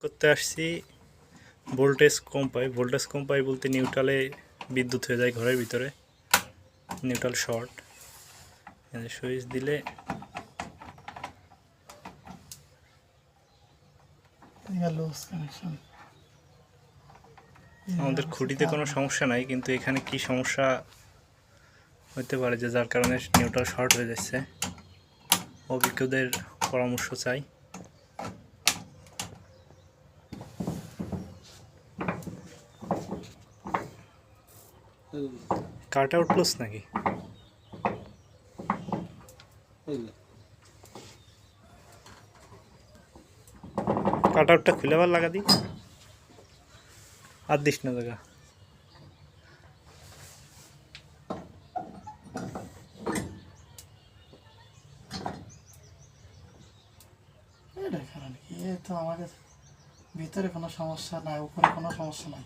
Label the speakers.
Speaker 1: করতে আসছি ভোল্টেজ কম পাই। ভোল্টেজ কম পাই বলতে নিউট্রালে বিদ্যুৎ হয়ে যায় ঘরের ভিতরে, নিউট্রাল শর্ট। সুইচ দিলে আমাদের খুঁটিতে কোনো সমস্যা নাই, কিন্তু এখানে কি সমস্যা হতে পারে যে যার কারণে নিউট্রাল শর্ট হয়ে যাচ্ছে। অভিজ্ঞদের পরামর্শ চাই। কাট আউট প্লাস নাকি কাট আউটটা খুলে আবার লাগা দিই, আর দিস না জায়গা।
Speaker 2: তো আমাদের ভিতরে কোনো সমস্যা নাই, উপরে কোনো সমস্যা নাই।